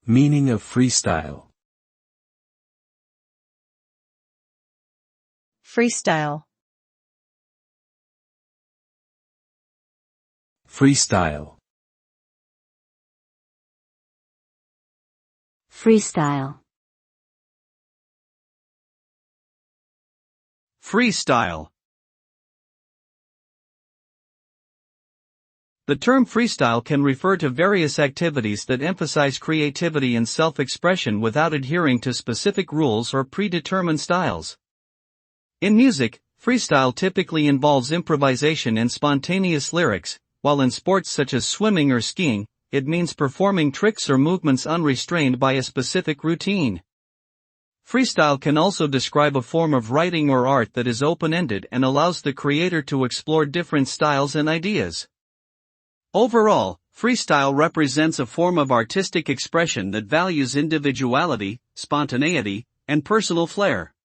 Meaning of freestyle. Freestyle. Freestyle. Freestyle. Freestyle. The term freestyle can refer to various activities that emphasize creativity and self-expression without adhering to specific rules or predetermined styles. In music, freestyle typically involves improvisation and spontaneous lyrics, while in sports such as swimming or skiing, it means performing tricks or movements unrestrained by a specific routine. Freestyle can also describe a form of writing or art that is open-ended and allows the creator to explore different styles and ideas. Overall, freestyle represents a form of artistic expression that values individuality, spontaneity, and personal flair.